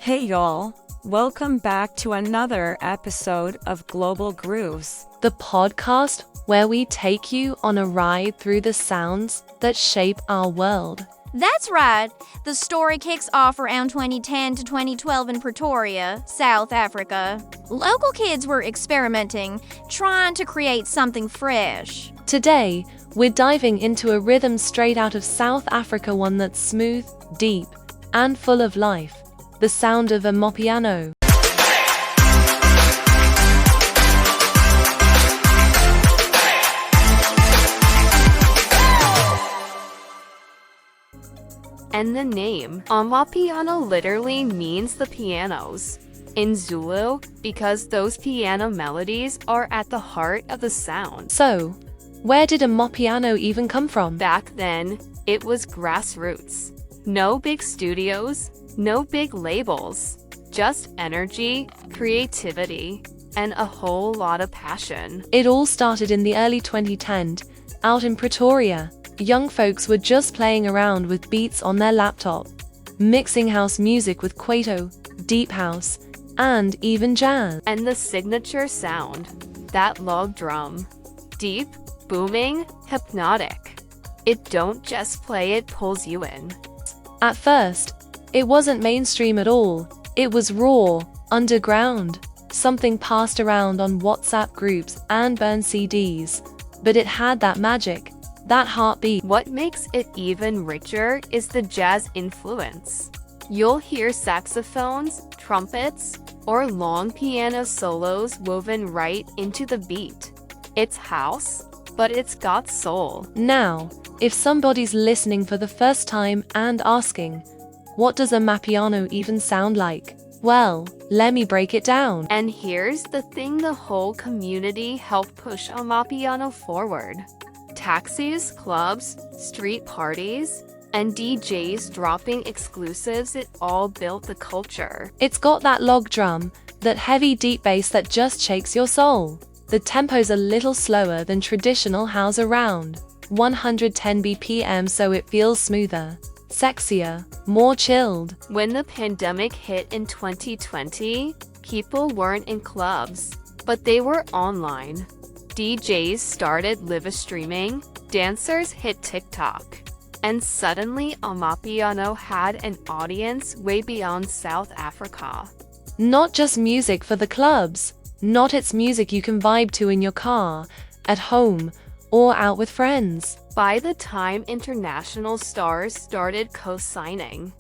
Hey y'all, welcome back to another episode of Global Grooves, the podcast where we take you on a ride through the sounds that shape our world. That's right. The story kicks off around 2010 to 2012 in Pretoria, South Africa. Local kids were experimenting, trying to create something fresh. Today, we're diving into a rhythm straight out of South Africa, one that's smooth, deep, and full of life. The sound of Amapiano. And the name, Amapiano, literally means the pianos in Zulu because those piano melodies are at the heart of the sound. So, where did Amapiano even come from? Back then, it was grassroots. No big studios, no big labels, just energy, creativity, and a whole lot of passion. It all started in the early 2010s, out in Pretoria. Young folks were just playing around with beats on their laptop, mixing house music with Kwaito, deep house, and even jazz. And the signature sound, that log drum, deep, booming, hypnotic. It don't just play, it pulls you in. At first, it wasn't mainstream at all. It was raw, underground, something passed around on WhatsApp groups and burned CDs. But it had that magic, that heartbeat. What makes it even richer is the jazz influence. You'll hear saxophones, trumpets, or long piano solos woven right into the beat. It's house, but it's got soul. Now, if somebody's listening for the first time and asking, what does Amapiano even sound like? Well, let me break it down. And here's the thing, the whole community helped push Amapiano forward. Taxis, clubs, street parties, and DJs dropping exclusives, it all built the culture. It's got that log drum, that heavy deep bass that just shakes your soul. The tempo's a little slower than traditional house, around 110 BPM, so it feels smoother, sexier, more chilled. When the pandemic hit in 2020, people weren't in clubs, but they were online. DJs started live streaming, dancers hit TikTok, and suddenly Amapiano had an audience way beyond South Africa. Not just music for the clubs, not it's music you can vibe to in your car, at home, or out with friends. By the time international stars started co-signing,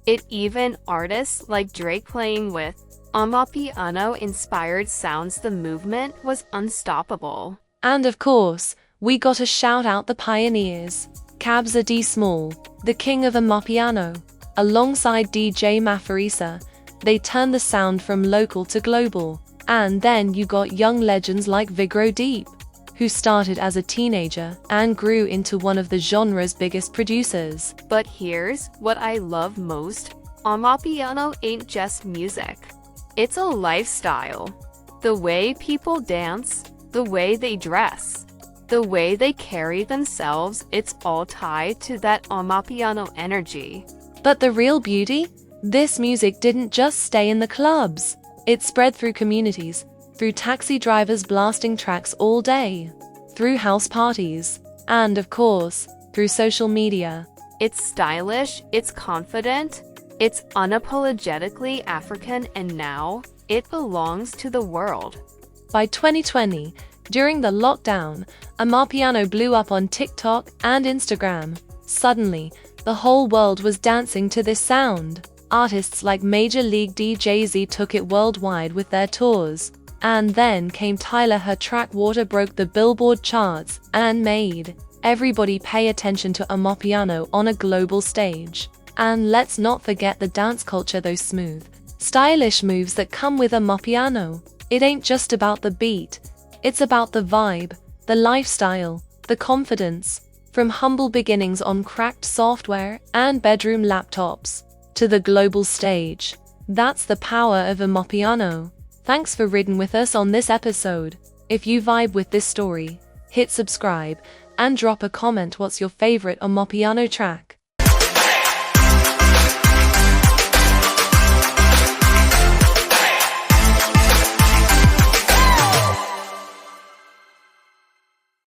it even artists like Drake playing with Amapiano-inspired sounds, the movement was unstoppable. And of course, we gotta shout out the pioneers. Kabza D. Small, the king of Amapiano, alongside DJ Maphorisa, they turned the sound from local to global. And then you got young legends like Vigro Deep, who started as a teenager and grew into one of the genre's biggest producers. But here's what I love most. Amapiano ain't just music. It's a lifestyle. The way people dance, the way they dress, the way they carry themselves, it's all tied to that Amapiano energy. But the real beauty? This music didn't just stay in the clubs. It spread through communities, through taxi drivers blasting tracks all day, through house parties, and of course, through social media. It's stylish, it's confident, it's unapologetically African, and now it belongs to the world. By 2020, during the lockdown, Amapiano blew up on TikTok and Instagram. Suddenly, the whole world was dancing to this sound. Artists like Major League DJ Z took it worldwide with their tours. And then came Tyler, her track Water broke the Billboard charts and made everybody pay attention to Amapiano on a global stage. And let's not forget the dance culture, those smooth, stylish moves that come with Amapiano. It ain't just about the beat, it's about the vibe, the lifestyle, the confidence. From humble beginnings on cracked software and bedroom laptops, to the global stage. That's the power of Amapiano. Thanks for riding with us on this episode. If you vibe with this story, hit subscribe and drop a comment. What's your favorite Amapiano track?